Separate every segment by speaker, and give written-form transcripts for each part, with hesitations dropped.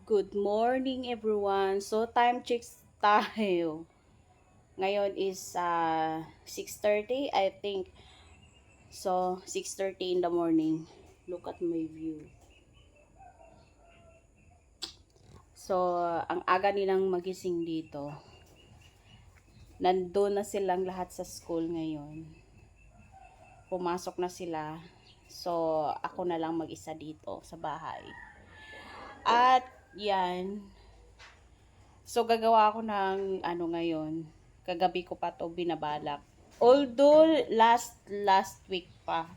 Speaker 1: Good morning everyone. So time checks tayo. Ngayon is 6:30 I think. So 6:30 in the morning. Look at my view. So ang aga nilang magising dito. Nandun na silang lahat sa school ngayon. Pumasok na sila. So ako na lang mag-isa dito sa bahay. At yan. So gagawa ako ng ano ngayon. Kagabi ko pa to binabalak. Although last week pa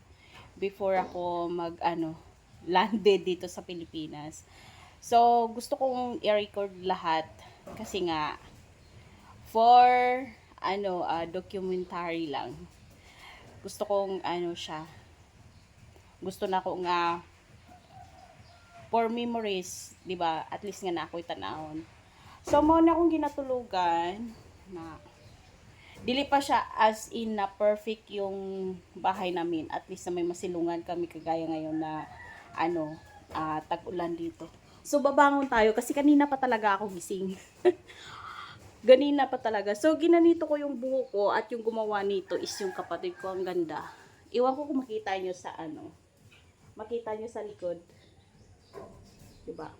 Speaker 1: before ako landed dito sa Pilipinas. So gusto kong i-record lahat kasi nga for documentary lang. Gusto kong gusto na ko nga for memories, 'di ba? At least nga na ako'y tanahon. So mo na akong ginatulugan na dili pa siya as in na perfect yung bahay namin. At least na may masilungan kami kagaya ngayon na tag-ulan dito. So babangon tayo kasi kanina pa talaga ako gising. Ganina pa talaga. So ginanito ko yung buhok ko at yung gumawa nito is yung kapatid ko. Ang ganda. Iwan ko kung makita nyo sa makita nyo sa likod. Diba?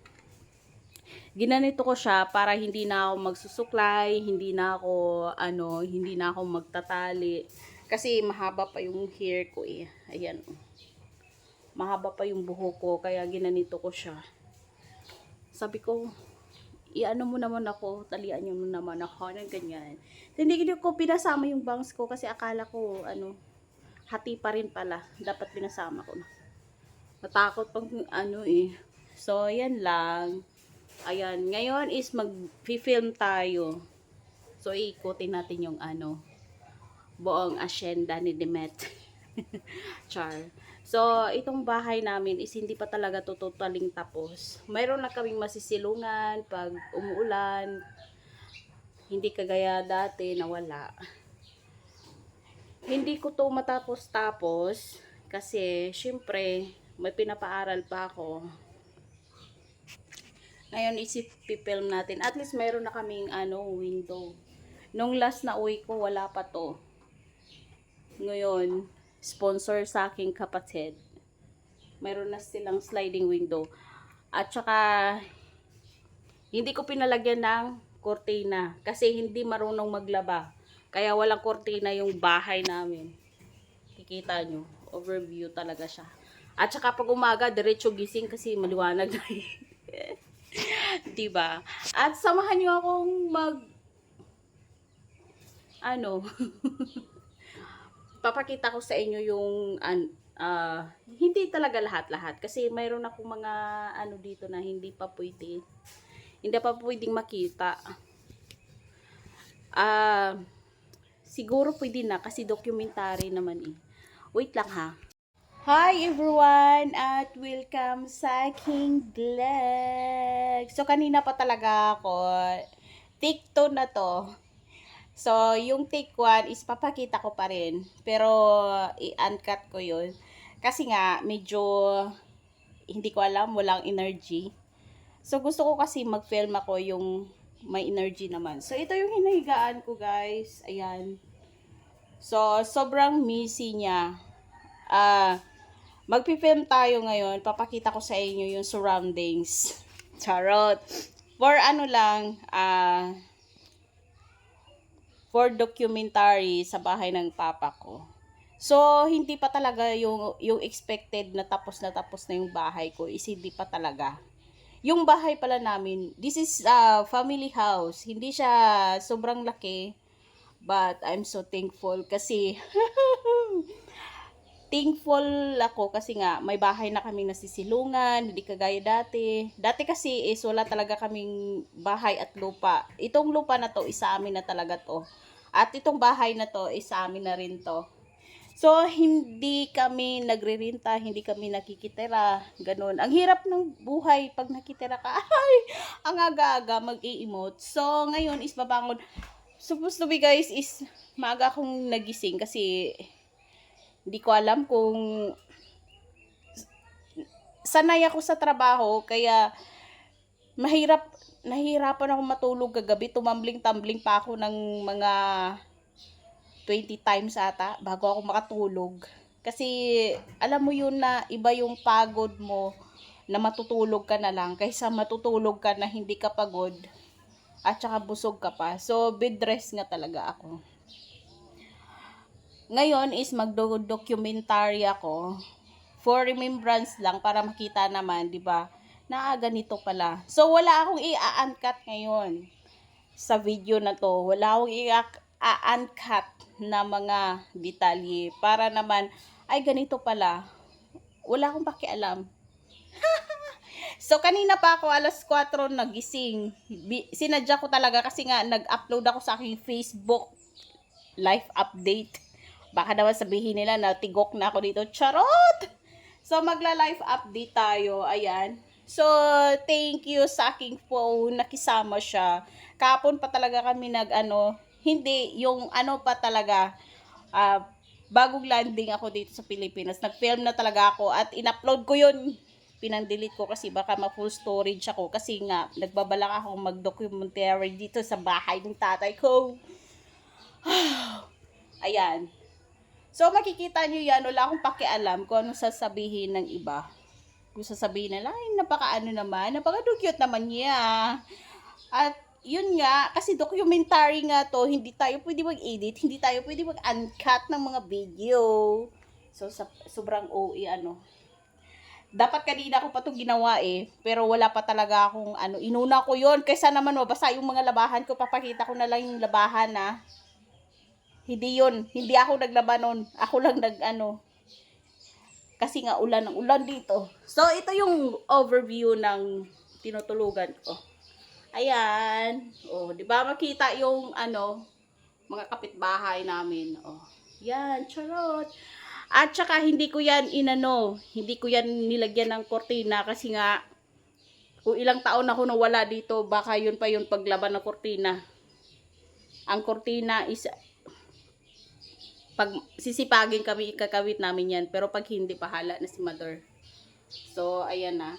Speaker 1: Ginanito ko siya para hindi na ako magsusuklay, hindi na ako magtatali. Kasi mahaba pa yung hair ko eh. Ayan. Mahaba pa yung buhok ko, kaya ginanito ko siya. Sabi ko, iano mo naman ako, talian nyo naman ako, ng ganyan. Hindi ko pinasama yung bangs ko kasi akala ko, hati pa rin pala. Dapat pinasama ko na. Natakot pang So, yan lang. Ayan, ngayon is mag-film tayo. So, ikutin natin yung buong asyenda ni Demet. Char. So, itong bahay namin is hindi pa talaga totaling tapos. Mayroon na kaming masisilungan pag umuulan. Hindi kagaya dati na wala. Hindi ko to matapos-tapos kasi syempre may pinapaaral pa ako. Ngayon isip-film natin. At least mayroon na kaming window. Nung last na uwi ko, wala pa to. Ngayon, sponsor sa aking kapatid. Mayroon na silang sliding window. At saka, hindi ko pinalagyan ng kortina. Kasi hindi marunong maglaba. Kaya walang kortina yung bahay namin. Kikita nyo. Overview talaga siya. At saka pag umaga, diretso gising kasi maliwanag na diba? At samahan nyo akong papakita ko sa inyo yung hindi talaga lahat-lahat kasi mayroon akong mga dito na hindi pa pwedeng makita. Siguro pwede na kasi documentary naman eh. Wait lang ha. Hi everyone at welcome sa aking vlog. So kanina pa talaga ako. Take 2 na to. So yung take 1 is papakita ko pa rin. Pero i-uncut ko yun. Kasi nga medyo hindi ko alam, walang energy. So gusto ko kasi mag-film ako yung may energy naman. So ito yung hinahigaan ko guys. Ayan. So sobrang messy niya. Magpi-film tayo ngayon. Papakita ko sa inyo yung surroundings. Charot. For for documentary sa bahay ng papa ko. So, hindi pa talaga yung expected na tapos na yung bahay ko. Is hindi pa talaga. Yung bahay pala namin, this is family house. Hindi siya sobrang laki. But I'm so thankful kasi thankful ako kasi nga may bahay na kaming nasisilungan, hindi kagaya dati. Dati kasi is wala talaga kaming bahay at lupa. Itong lupa na to is sa amin na talaga to. At itong bahay na to is sa amin na rin to. So hindi kami nagrerenta, hindi kami nakikitira, ganun. Ang hirap ng buhay pag nakitira ka. Ay, ang aga-aga mag-i-emote. So ngayon is babangon. Supposed to be guys is maaga akong nagising kasi hindi ko alam kung sanay ako sa trabaho kaya nahihirapan ako matulog kagabi. Tumambling-tumbling pa ako ng mga 20 times ata bago ako makatulog. Kasi alam mo yun na iba yung pagod mo na matutulog ka na lang kaysa matutulog ka na hindi ka pagod at saka busog ka pa. So bed rest nga talaga ako. Ngayon is magdo-documentary ako for remembrance lang para makita naman, 'di ba? Na ganito pala. So wala akong i-uncut ngayon sa video na to. Wala akong i-uncut na mga detalye para naman ay ganito pala. Wala akong pakialam. So kanina pa ako alas 4 nagising. Sinadya ko talaga kasi nga nag-upload ako sa aking Facebook life update. Baka naman sabihin nila na tigok na ako dito. Charot! So magla-life update tayo. Ayan. So thank you sa aking phone. Nakisama siya. Kapon pa talaga kami hindi yung pa talaga bagong landing ako dito sa Pilipinas. Nag-film na talaga ako at in-upload ko yun. Pinang-delete ko kasi baka ma-full storage ako kasi nga nagbabalak ako mag-documentary dito sa bahay ng tatay ko. Ayan. So makikita nyo yan, wala akong pakialam kung anong sasabihin ng iba. Kung sasabihin nila, ay napaka-cute naman niya. At yun nga, kasi documentary nga to, hindi tayo pwede mag-edit, hindi tayo pwede mag-uncut ng mga video. So sobrang OA Dapat kanina ko pa itong ginawa pero wala pa talaga akong inuna ko yon kaysa naman mabasa yung mga labahan ko, papakita ko na lang yung labahan Hindi ako naglaba nun. Ako lang kasi nga ulan dito. So ito yung overview ng tinutulugan ko. Ayan. Oh, 'di ba makita yung mga kapitbahay namin. Oh. Yan, charot. At saka hindi ko yan nilagyan ng kortina kasi nga kung ilang taon ako nawala dito, baka yun pa yung paglaban ng kortina. Ang kortina is pag sisipagin kami, ikakawit namin yan. Pero pag hindi, pahala na si mother. So, ayan na.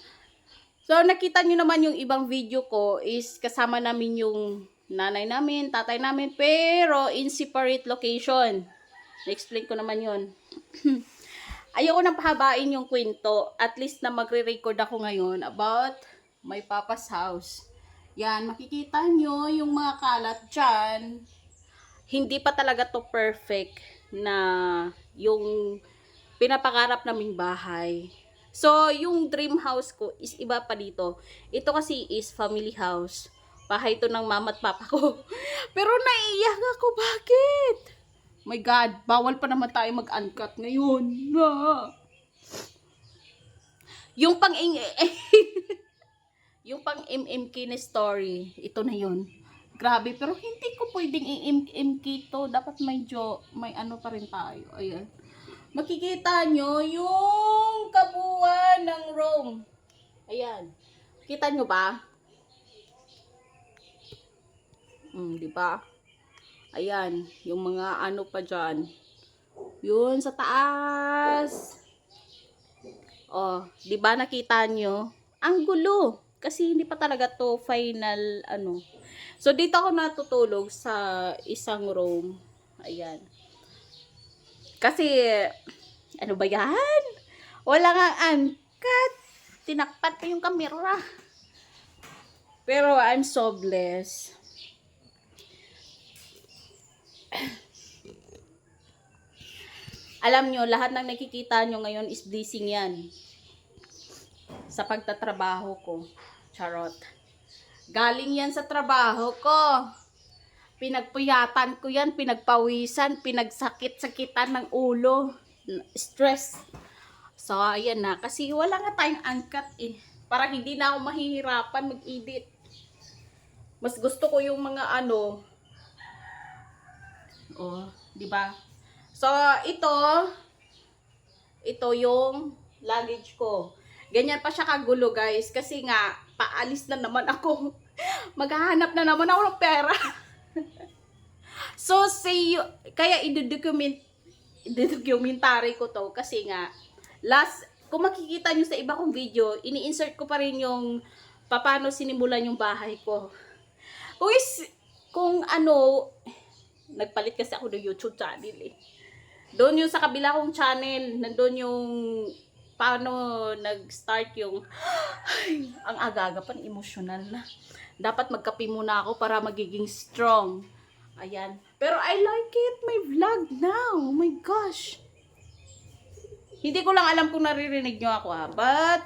Speaker 1: So, nakita nyo naman yung ibang video ko is kasama namin yung nanay namin, tatay namin, pero in separate location. Na-explain ko naman yun. Ayoko nang pahabain yung kwento. At least na magre-record ako ngayon about my papa's house. Yan, makikita nyo yung mga kalat dyan. Hindi pa talaga to perfect na yung pinapangarap naming bahay. So, yung dream house ko is iba pa dito. Ito kasi is family house. Bahay to ng mama at papa ko. Pero naiiyak ako. Bakit? My God, bawal pa naman tayo mag-uncut ngayon. Yung yung pang MMK na story, ito na yun. Grabe, pero hindi ko pwedeng i-MMK to. Dapat may pa rin tayo. Ayan. Makikita nyo yung kabuuan ng Rome. Ayan. Kita nyo ba? Di ba? Ayan, yung mga pa dyan. Yun, sa taas. Oh, di ba nakita nyo? Ang gulo. Kasi hindi pa talaga to final, So, dito ako natutulog sa isang room. Ayan. Kasi, ano ba yan? Wala nga angkat. Tinakpan pa yung camera. Pero, I'm so blessed. Alam nyo, lahat ng nakikita nyo ngayon is blessing yan. Sa pagtatrabaho ko. Charot. Galing yan sa trabaho ko. Pinagpuyatan ko yan, pinagpawisan, pinagsakit-sakitan ng ulo. Stress. So, ayan na. Kasi wala nga tayong angkat Para hindi na ako mahihirapan mag-edit. Mas gusto ko yung mga di ba? So, ito yung luggage ko. Ganyan pa siya kagulo, guys. Kasi nga, paalis na naman ako. Maghahanap na naman ako ng pera. So, kaya i-documentary ko to. Kasi nga, kung makikita nyo sa iba kong video, ini-insert ko pa rin yung paano sinimulan yung bahay ko. Kung ano, nagpalit kasi ako ng YouTube channel eh. Doon yung sa kabila kong channel, nandun yung paano nag-start yung ay, ang aga-aga pa, emotional na. Dapat magkape muna ako para magiging strong. Ayan. Pero I like it, my vlog now. Oh my gosh. Hindi ko lang alam kung naririnig nyo ako but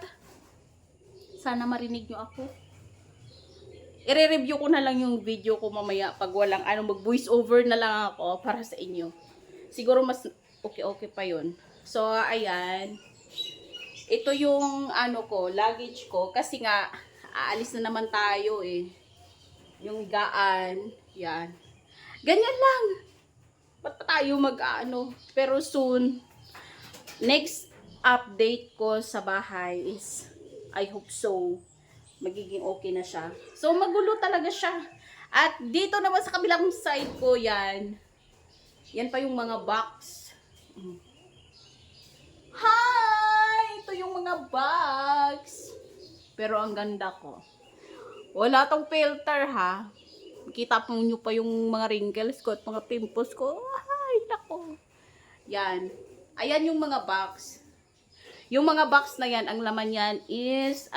Speaker 1: sana marinig nyo ako. I-review ko na lang yung video ko mamaya pag walang mag-voice over na lang ako para sa inyo. Siguro mas okay pa yun. So, ayan. Ito yung luggage ko. Kasi nga, aalis na naman tayo eh. Yung gaan. Yan. Ganyan lang. Ba't pa tayo Pero soon, next update ko sa bahay is, I hope so, magiging okay na siya. So, magulo talaga siya. At dito naman sa kabilang side ko, yan. Yan pa yung mga box. Hi! Ito yung mga box. Pero ang ganda ko. Wala tong filter ha. Kita po nyo pa yung mga wrinkles ko at mga pimples ko. Ay, nako. Yan. Ayan yung mga box. Yung mga box na yan, ang laman yan is,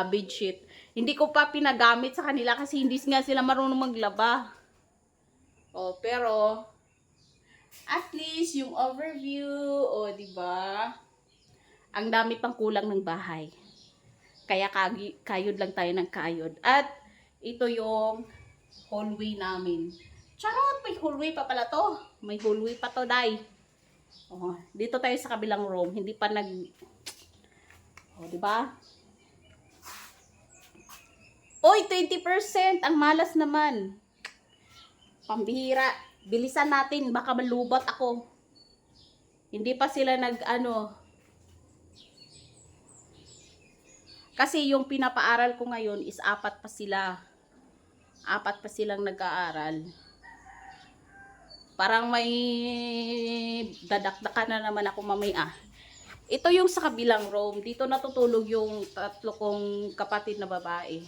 Speaker 1: bedsheet. Hindi ko pa pinagamit sa kanila kasi hindi nga sila marunong maglaba. Oh, pero, at least, yung overview, diba? Ang dami pang kulang ng bahay. Kaya kayod lang tayo ng kayod. At, ito yung hallway namin. Charot! May hallway pa pala to. May hallway pa to, day. Oh, dito tayo sa kabilang room. Hindi pa diba? Oy, 20%! Ang malas naman. Pambihira. Bilisan natin. Baka malubot ako. Hindi pa sila Kasi yung pinapaaral ko ngayon is 4 pa sila. 4 pa silang nag-aaral. Parang may dadakdakan na naman ako mamaya. Ito yung sa kabilang room. Dito natutulog yung 3 kong kapatid na babae.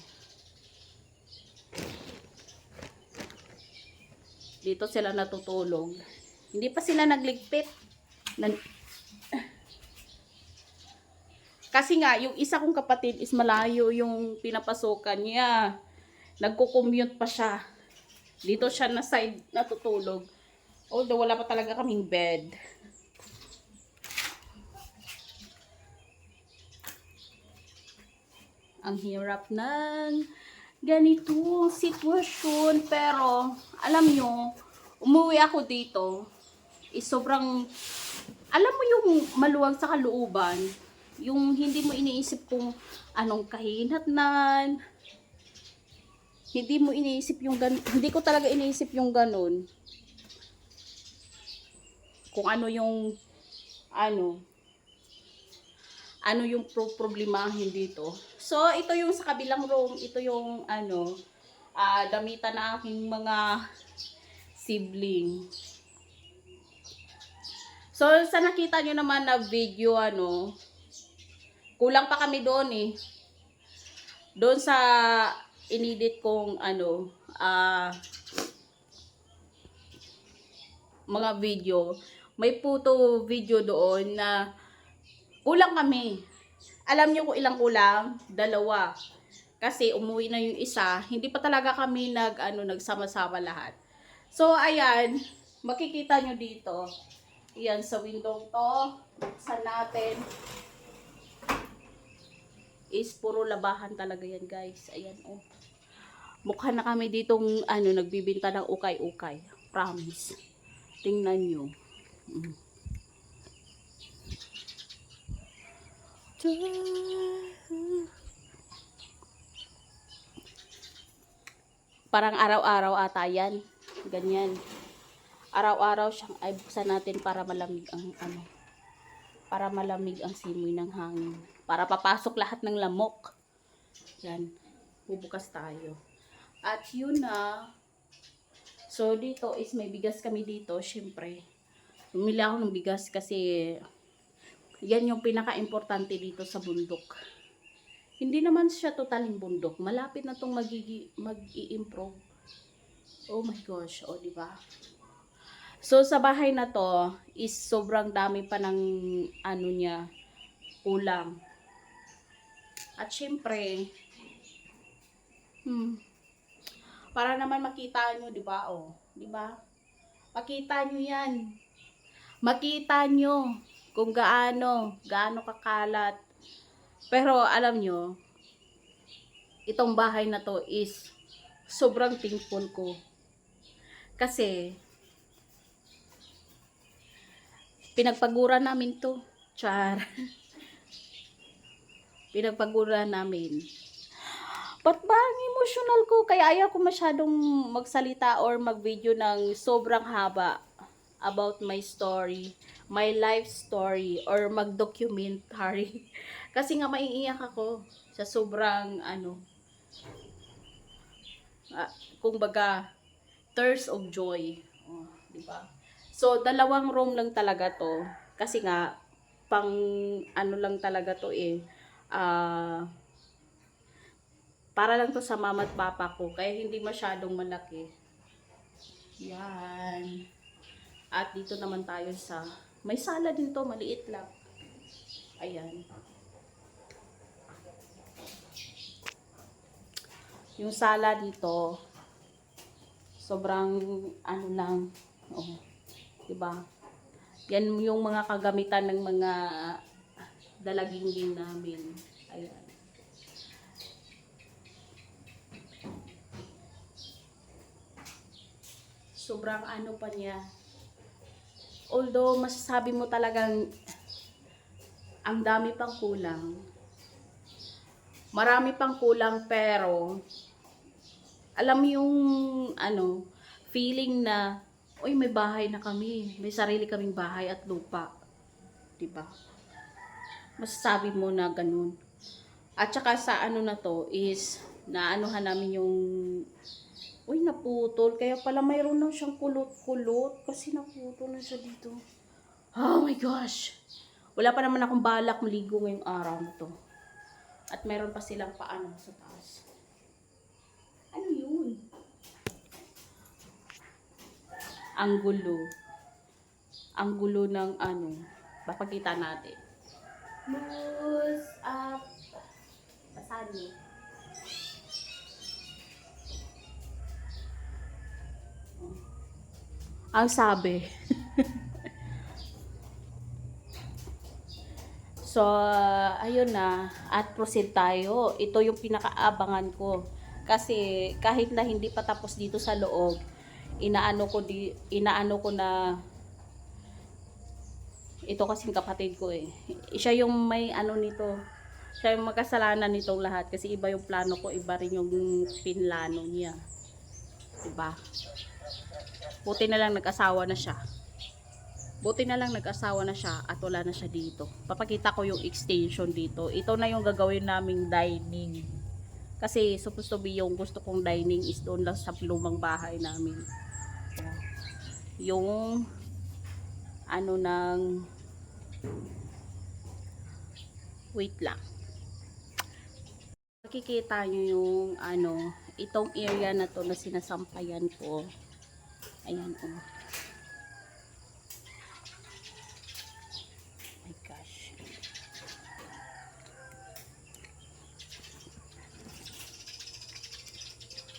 Speaker 1: Dito sila natutulog. Hindi pa sila nagligpit. Kasi nga, yung isa kong kapatid is malayo yung pinapasukan niya. Nagko-commute pa siya. Dito siya na side natutulog. Although wala pa talaga kaming bed. Ang hirap ng ganitong sitwasyon. Pero, alam nyo, umuwi ako dito. Sobrang, alam mo yung maluwag sa kalooban. Yung hindi mo iniisip kung anong kahinatnan. Hindi mo iniisip yung ganun. Hindi ko talaga iniisip yung ganun. Kung ano yung yung problemahin dito. So, ito yung sa kabilang room. Ito yung damitan na aking mga sibling. So, sa nakita nyo naman na video, kulang pa kami doon eh. Doon sa inedit kong mga video, may photo video doon na kulang kami. Alam niyo kung ilang kulang? 2. Kasi umuwi na yung isa, hindi pa talaga kami nagsama-sama lahat. So ayan, makikita nyo dito. Ayan sa window to, buksan natin. Is puro labahan talaga yan, guys. Ayan oh. Mukha na kami ditong nagbibinta ng ukay-ukay. Promise. Tingnan nyo. Parang araw-araw ata yan. Ganyan. Araw-araw siyang ay buksan natin para malamig ang simoy ng hangin. Para papasok lahat ng lamok. Yan. Bubukas tayo. At yun na. So, dito is may bigas kami dito. Syempre. Bumili ako ng bigas kasi yan yung pinaka-importante dito sa bundok. Hindi naman siya totaling bundok. Malapit na tong mag-i-improve. Oh my gosh, oh, di ba? So sa bahay na to is sobrang dami pa ng ano niya, kulang. At syempre, para naman makita nyo, di ba? Oh, di ba? Makita nyo yan. Makita nyo kung gaano kakalat. Pero alam nyo, itong bahay na to is sobrang thankful ko. Kasi, pinagpagura namin to. Char. Pinagpagura namin. Ba't ba ang emotional ko? Kaya ayaw ko masyadong magsalita or mag-video ng sobrang haba about my story, my life story, or mag-documentary. Kasi nga maiiyak ako sa sobrang kumbaga, tears of joy. Oh, di ba? So, dalawang room lang talaga to. Kasi nga, pang ano lang talaga to para lang to sa mama at papa ko. Kaya hindi masyadong malaki. Yan. At dito naman tayo sa, may sala din to, maliit lang. Ayan. Yung sala dito, sobrang ano lang, oh, diba? Yan yung mga kagamitan ng mga dalaging namin. Ayan. Sobrang ano pa niya. Although masasabi mo talagang ang dami pang kulang. Marami pang kulang, pero alam mo yung feeling na uy, may bahay na kami, may sarili kaming bahay at lupa. 'Di ba? Masasabi mo na ganun. At saka sa na to is naanuhan namin yung uy, naputol. Kaya pala mayroon na siyang kulot-kulot kasi naputol na siya dito. Oh my gosh! Wala pa naman akong balak maligo ngayong araw na to. At meron pa silang paano sa taas. Ano yun? Ang gulo. Ang gulo ng papakita natin. Close up. Basahan niyo. Ang sabi. So, ayun na. At proceed tayo. Ito yung pinakaabangan ko. Kasi kahit na hindi pa tapos dito sa loob, inaano ko na ito kasing kapatid ko eh. Siya yung may nito. Siya yung magkasalanan nitong lahat kasi iba yung plano ko, iba rin yung pinlano niya. Diba? Buti na lang nag-asawa na siya. Buti na lang nag-asawa na siya at wala na siya dito. Papakita ko yung extension dito. Ito na yung gagawin naming dining. Kasi supposed to be yung gusto kong dining is doon lang sa lumang bahay namin. Yung wait lang. Makikita nyo yung itong area na to na sinasampayan ko. Ayan oh. My gosh.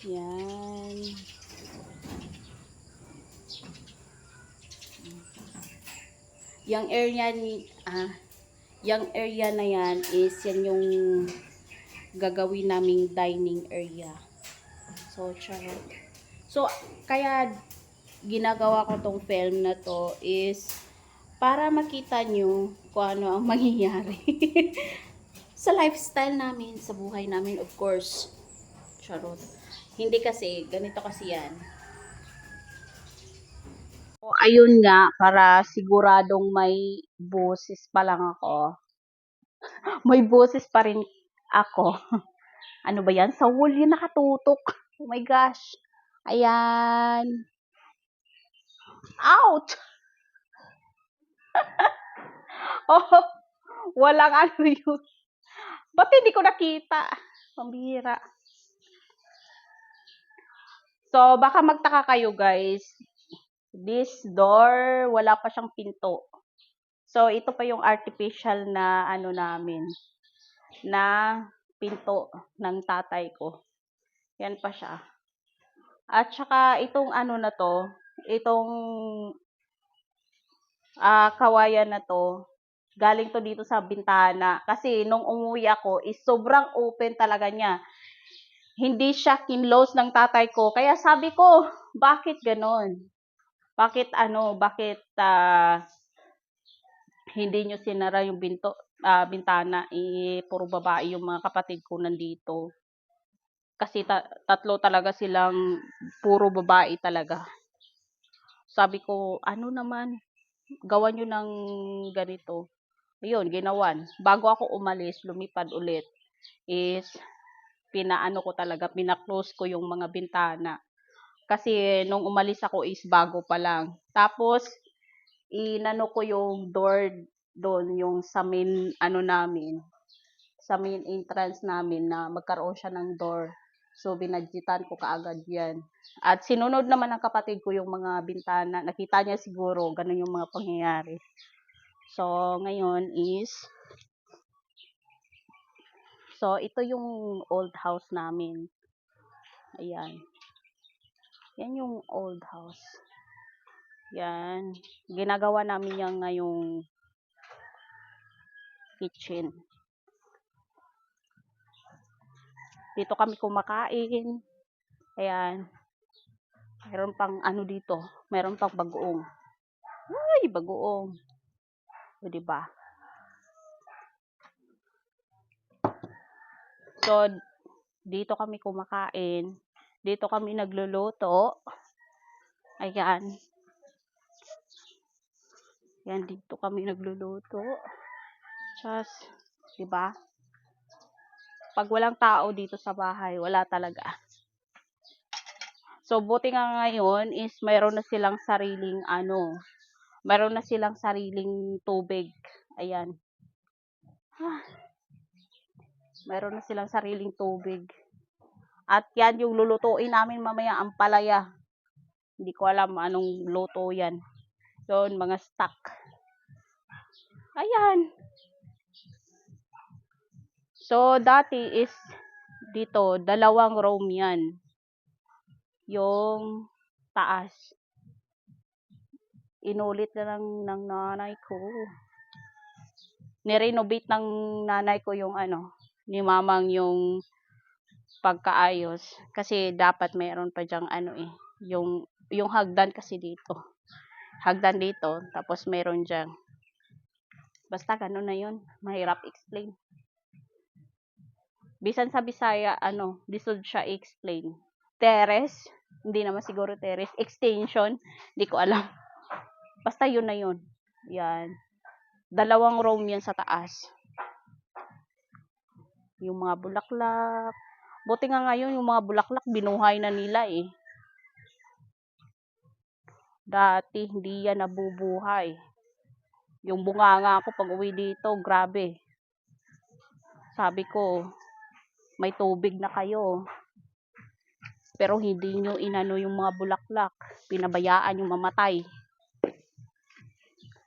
Speaker 1: Yan. Yung area na yan is yan yung gagawin naming dining area. So, charot. So, kaya ginagawa ko tong film na to is para makita nyo kung ano ang mangyayari sa lifestyle namin, sa buhay namin, of course. Charot. Hindi kasi, ganito kasi yan. So, ayun nga, para siguradong may boses pa lang ako. May boses pa rin ako. Ano ba yan? Sa wall yun nakatutok. Oh my gosh. Ayan. Out! Oh, walang yun. Ba't hindi ko nakita? Pambihira. So, baka magtaka kayo guys. This door, wala pa siyang pinto. So, ito pa yung artificial na ano namin, na pinto ng tatay ko. Yan pa siya. At saka itong ano na to, itong kawayan na to, galing to dito sa bintana. Kasi nung umuwi ako, is sobrang open talaga niya. Hindi siya kinlose ng tatay ko. Kaya sabi ko, bakit ganon? Bakit hindi nyo sinara yung bintana? Puro babae yung mga kapatid ko nandito. Kasi tatlo talaga silang puro babae talaga. Sabi ko, ano naman, gawan nyo ng ganito. Ayun, ginawan. Bago ako umalis, lumipad ulit, is pina-close ko yung mga bintana. Kasi nung umalis ako is bago pa lang. Tapos, inano ko yung door doon, yung sa main, sa main entrance namin na magkaroon siya ng door. So, binadjitan ko kaagad yan. At sinunod naman ng kapatid ko yung mga bintana. Nakita niya siguro, ganun yung mga pangyayari. So, ngayon is, ito yung old house namin. Ayan. Yan yung old house. Yan. Ginagawa namin yung ngayong kitchen. Dito kami kumakain. Ayan. Meron pang ano dito. Meron pang bagoong. Ay, bagoong. O, diba? So, dito kami kumakain. Dito kami nagluluto. Ayan. Yan, dito kami nagluluto. Just, diba? Pag walang tao dito sa bahay, wala talaga. So, buti nga ngayon is mayroon na silang sariling tubig. Ayan. Mayroon na silang sariling tubig. At yan yung lulutuin namin mamaya, ang palaya. Hindi ko alam anong luto yan. Yun, mga stock. Ayan. So, dati is dito, 2 room yan. Yung taas. Inulit na ng nanay ko. Nirenovate ng nanay ko yung ni mamang yung pagkaayos. Kasi dapat mayroon pa dyang yung hagdan kasi dito. Hagdan dito, tapos meron dyang. Basta ganun na yun. Mahirap explain. Bisan sa Bisaya, lisod siya explain. Terrace, hindi naman siguro terrace. Extension, hindi ko alam. Basta yun na yun. Yan. 2 room yan sa taas. Yung mga bulaklak. Buti nga ngayon, yung mga bulaklak, binuhay na nila eh. Dati, hindi yan nabubuhay. Yung bunganga ko pag uwi dito, grabe. Sabi ko, may tubig na kayo. Pero hindi nyo inano yung mga bulaklak. Pinabayaan yung mamatay.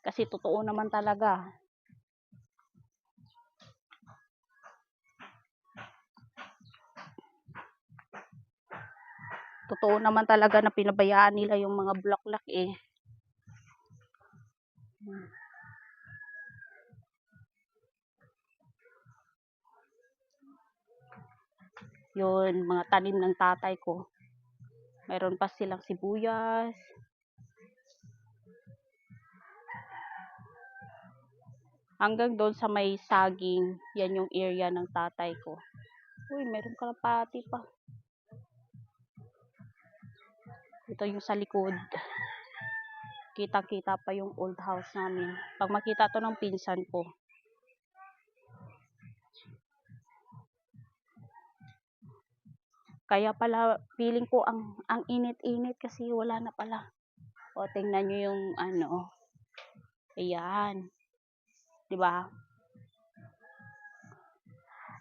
Speaker 1: Kasi totoo naman talaga. Totoo naman talaga na pinabayaan nila yung mga bulaklak eh. Yun, mga tanim ng tatay ko. Mayroon pa silang sibuyas. Hanggang doon sa may saging, yan yung area ng tatay ko. Uy, mayroon kalapati pa. Ito yung sa likod. Kitang-kita pa yung old house namin. Pag makita to ng pinsan ko. Kaya pala, feeling ko ang init-init kasi wala na pala. O, tingnan nyo yung ayan. Diba?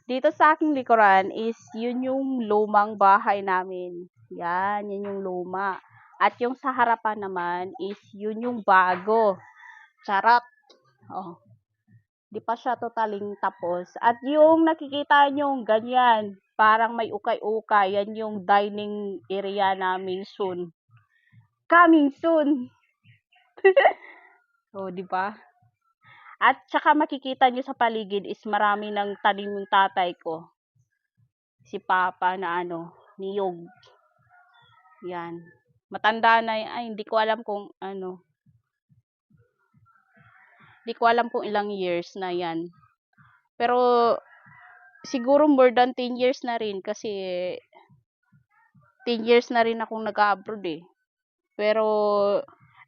Speaker 1: Dito sa aking likuran is yun yung lumang bahay namin. Yan, yun yung luma. At yung sa harapan naman is yun yung bago. Charot. Oh, di pa siya totaling tapos. At yung nakikita nyo ganyan, parang may ukay-ukay, yan yung dining area namin soon. Coming soon. So, di ba? At saka makikita nyo sa paligid is marami ng tanim yung tatay ko. Si Papa na niyog. Yan. Matanda na yan. Ay, hindi ko alam kung Hindi ko alam kung ilang years na yan. Pero, siguro more than 10 years na rin kasi 10 years na rin akong nag-abroad eh. Pero,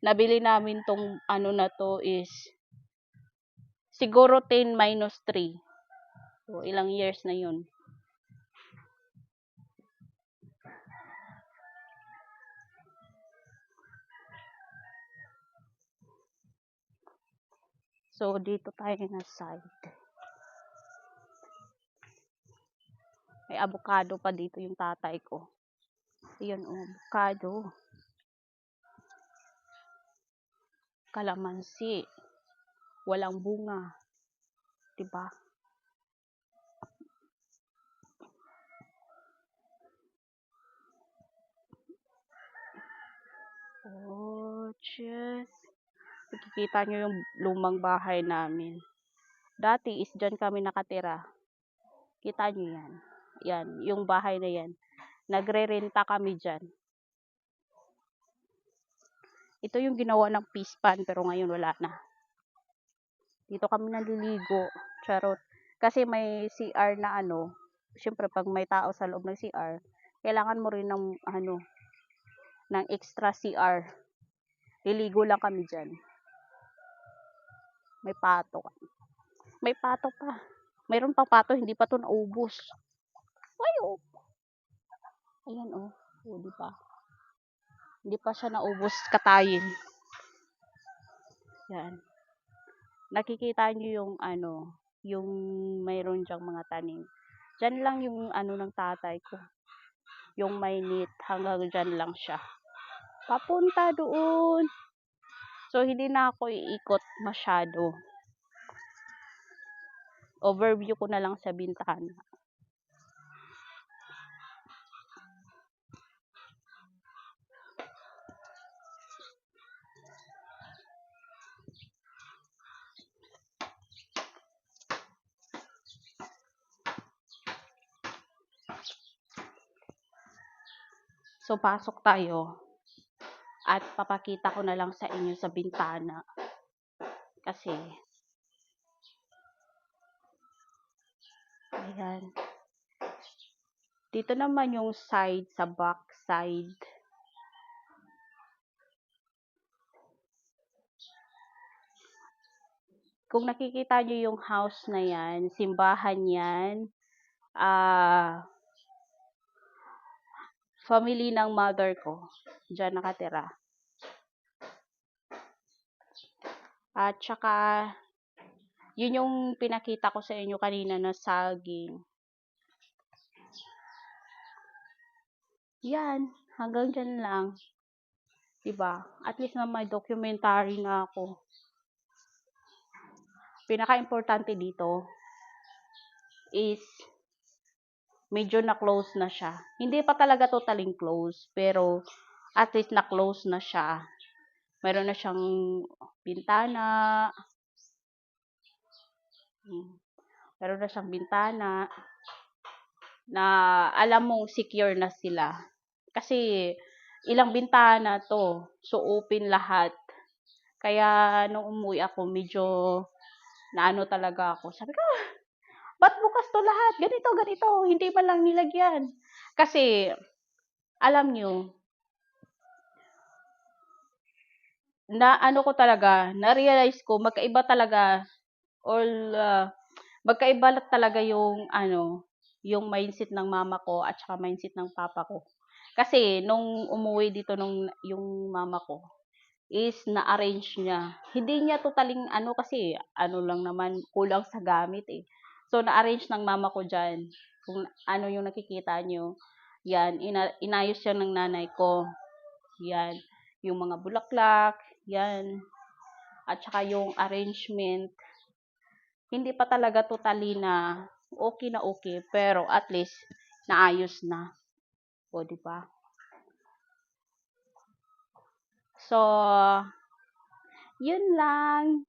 Speaker 1: nabili namin tong na to is siguro 10 minus 3. So, ilang years na yun. So, dito tayo na side. May avocado pa dito yung tatay ko. Ayan, avocado. Kalamansi. Walang bunga. Diba? Oh, just. Nakikita nyo yung lumang bahay namin. Dati is dyan kami nakatira. Kita nyo yan. Yan, yung bahay na yan. Nagre-renta kami dyan. Ito yung ginawa ng fish pan pero ngayon wala na. Dito kami naliligo. Charot. Kasi may CR na syempre pag may tao sa loob ng CR, kailangan mo rin ng ng extra CR. Liligo lang kami dyan. May pato. May pato pa. Mayroon pang pato, hindi pa to naubos. Ay, oh. Ayan, oh. Oh, di pa. Hindi pa siya naubos katayin. Yan. Nakikita nyo yung yung mayroon dyang mga tanim. Diyan lang yung ng tatay ko. Yung mainit, hanggang dyan lang siya. Papunta doon. So, hindi na ako iikot masyado. Overview ko na lang sa bintana. So, pasok tayo. At papakita ko na lang sa inyo sa bintana. Kasi, ayan. Dito naman yung side, sa back side. Kung nakikita nyo yung house na yan, simbahan yan, family ng mother ko, dyan nakatira. At saka, yun yung pinakita ko sa inyo kanina na saging. Yan, hanggang dyan lang. Diba? At least na may documentary na ako. Pinaka-importante dito is medyo na-close na siya. Hindi pa talaga totaling close, pero at least na-close na siya. Meron na siyang bintana. Meron na siyang bintana na alam mong secure na sila. Kasi ilang bintana to. So, open lahat. Kaya nung umuwi ako, medyo talaga ako. Sabi ko, ba't bukas to lahat? Ganito, ganito. Hindi man lang nilagyan. Kasi, alam nyo, ko talaga, na-realize ko, magkaiba talaga, magkaiba talaga yung, yung mindset ng mama ko at saka mindset ng papa ko. Kasi, nung umuwi dito yung mama ko, is na-arrange niya. Hindi niya totaling kasi lang naman kulang sa gamit eh. So, na-arrange ng mama ko dyan. Kung ano yung nakikita nyo. Yan, inayos yan ng nanay ko. Yan, yung mga bulaklak, yan. At saka yung arrangement, hindi pa talaga totally na okay, pero at least naayos na. O, di ba? So, yun lang.